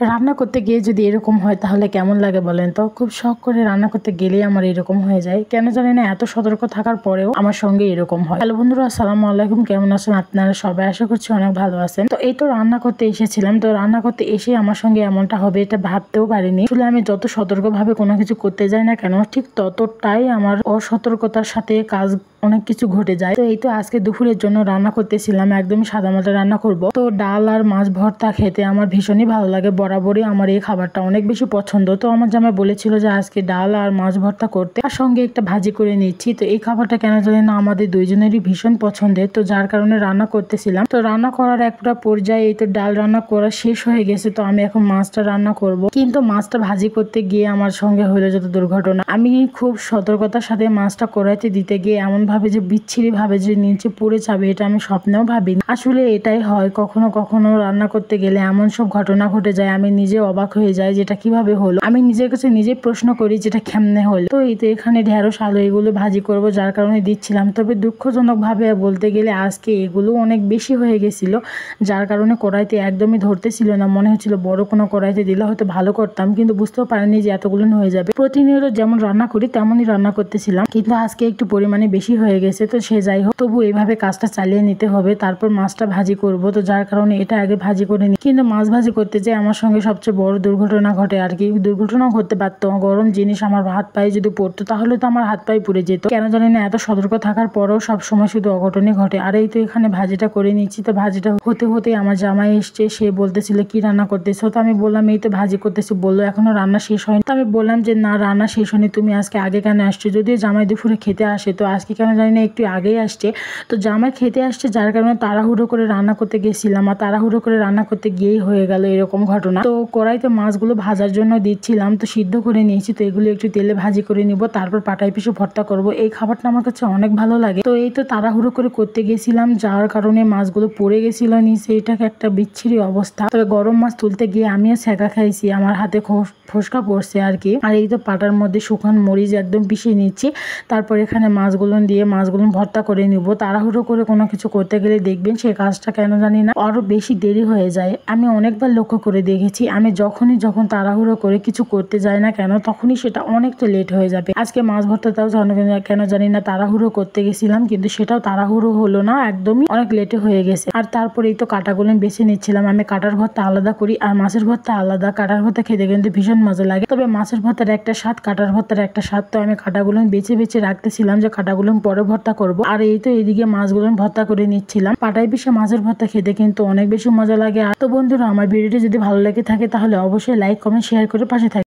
রান্না করতে গিয়ে যদি এরকম হয় তাহলে কেমন লাগে বলেন তো? খুব শখ করে রান্না করতে গেলেই আমার এরকম হয়ে যায়। কেন জানি না, এত সতর্ক থাকার পরেও আমার সঙ্গে এরকম হয়। হ্যালো বন্ধুরা, আসসালামু আলাইকুম। কেমন আছেন আপনারা সবাই? আশা করছি অনেক ভালো আছেন। তো এই তো রান্না করতে এসেছিলাম। তো রান্না করতে এসে আমার সঙ্গে এমনটা হবে এটা ভাবতেও পারিনি। আসলে আমি যত সতর্কভাবে কোনো কিছু করতে যাই না কেন, ঠিক ততটাই আমার অসতর্কতার সাথে কাজ অনেক কিছু ঘটে যায়। তো এই তো আজকে দুপুরের জন্য রান্না করতেছিলাম, একদমই সাদামাটা রান্না করব। তো ডাল আর মাছ ভর্তা খেতে আমার ভীষণই ভালো লাগে। বরাবরই আমার এই খাবারটা অনেক বেশি পছন্দ। তো আমার জামাই বলেছিল যে আজকে ডাল আর মাছ ভর্তা করতে, আর সঙ্গে একটা ভাজি করে নিচ্ছি। তো এই খাবারটা কেন জানি না আমাদের দুইজনেরই ভীষণ পছন্দের, তো যার কারণে রান্না করতেছিলাম। তো রান্না করার একটা পর্যায়ে এই তো ডাল রান্না করা শেষ হয়ে গেছে। তো আমি এখন মাছটা রান্না করব, কিন্তু মাছটা ভাজি করতে গিয়ে আমার সঙ্গে হলো যত দুর্ঘটনা। আমি খুব সতর্কতার সাথে মাছটা কড়াইতে দিতে গিয়ে এমন ভাবে যে বিচ্ছিরি ভাবে যে নিচে পড়ে যাবে, এটা আমি স্বপ্নেও ভাবিনি। আসলে এটাই হয়, কখনো কখনো রান্না করতে গেলে এমন সব ঘটনা ঘটে যায়, আমি নিজে অবাক হয়ে যাই যেটা কিভাবে হলো। আমি নিজের কাছে নিজে প্রশ্ন করি যেটা কেমনে হলো। তো এই তো এখানে ঢেঁড়স আলু এগুলো ভাজি করব, যার কারণে দিচ্ছিলাম। তবে দুঃখজনক ভাবে বলতে গেলে আজকে এগুলো অনেক বেশি হয়ে গেছিল, যার কারণে কড়াইতে একদমই ধরতেছিল না। মনে হচ্ছিল বড় কোনো কড়াইতে দিলে হয়তো ভালো করতাম, কিন্তু বুঝতেও পারিনি যে এতগুলো হয়ে যাবে। প্রতিনিয়ত যেমন রান্না করি তেমনই রান্না করতেছিলাম, কিন্তু আজকে একটু পরিমাণে বেশি হয়ে গেছে। তো সে যাই হোক, তবু এইভাবে কাজটা চালিয়ে নিতে হবে। তারপর মাছটা ভাজি করব, তো যার কারণে এটা আগে ভাজি করে নিই। কিন্তু মাছ ভাজি করতে যে আমার সঙ্গে সবচেয়ে বড় দুর্ঘটনা ঘটে আর কি। দুর্ঘটনাও ঘটতে পারতো, গরম জিনিস আমার হাত পায়ে যদি পড়তো তাহলে তো আমার হাত পায়ে পুড়ে যেত। কেন জানি না, এত সতর্ক থাকার পরেও সব সময় শুধু অঘটনই ঘটে। আর এই তো এখানে ভাজিটা করে নিচ্ছি। তো ভাজিটা হতে হতে আমার জামাই এসছে, সে বলতেছিল কি রান্না করতেছো? তো আমি বললাম এই তো ভাজি করতেছি। বললো এখনো রান্না শেষ হয়নি। তো আমি বললাম যে না, রান্না শেষ হয়নি, তুমি আজকে আগে কেন আসছো? যদিও জামাই দুপুরে খেতে আসে, তো আজকে কেন জানি না একটু আগেই আসছে। তো জামাই খেতে আসছে, যার কারণে তাড়াহুড়ো করে রান্না করতে গেছিলাম, আর তাড়াহুড়ো করে রান্না করতে গিয়েই হয়ে গেল এরকম ঘটনা। তো কড়াইতে মাছগুলো ভাজার জন্য দিচ্ছিলাম, তো সিদ্ধ করে নিয়েছি। তো এগুলো একটু তেলে ভাজি করে নিব, তারপর পাটায় পিষে ভর্তা করব। এই খাবারটা আমার কাছে অনেক ভালো লাগে। তো এই তো তাড়াহুড়ো করে করতে গেছিলাম, যার কারণে মাছগুলো পড়ে গেছিল নিচে। এটাকে একটা বিচ্ছিরি অবস্থা। তবে গরম মাছ তুলতে গিয়ে আমিও ছ্যাঁকা খাইছি, আমার হাতে ফোসকা পড়ছে আর কি। আর এই তো পাটার মধ্যে শুকান মরিচ একদম পিষিয়ে নিচ্ছি। তারপর এখানে মাছগুলো দিয়ে মাছগুলো ভর্তা করে নিব। তাড়াহুড়ো করে কোনো কিছু করতে গেলে দেখবেন সেই কাজটা কেন জানি না আরো বেশি দেরি হয়ে যায়। আমি অনেকবার লক্ষ্য করে দেখেছি, আমি যখন তাড়াহুড়ো করে কিছু করতে যাই না কেন, তখনই সেটা অনেকটা লেট হয়ে যাবে। আজকে মাছ ভর্তাটাও কেন জানি না তাড়াহুড়ো করতে গেছিলাম, কিন্তু সেটাও তাড়াহুড়ো হলো না, একদমই অনেক লেটে হয়ে গেছে। আর তারপরে এই তো কাটাগুলো বেছে নিচ্ছিলাম। আমি কাটার ভর্তা আলাদা করি আর মাছের ভর্তা আলাদা। কাটার ভর্তা খেতে কিন্তু ভীষণ মজা লাগে, তবে মাছের ভর্তার একটা স্বাদ, কাটার ভর্তার একটা স্বাদ। তো আমি কাটাগুলো বেছে বেছে রাখতেছিলাম যে কাটাগুলো পরে ভর্তা করব। আর এই তো এইদিকে মাছগুলো ভর্তা করে নিচ্ছিলাম। পাটায় পিষে মাছের ভর্তা খেতে কিন্তু অনেক বেশি মজা লাগে। আর তো বন্ধুরা, আমার ভিডিওটি যদি ভালো লেগে থাকে তাহলে অবশ্যই লাইক কমেন্ট শেয়ার করে পাশে থাকবে।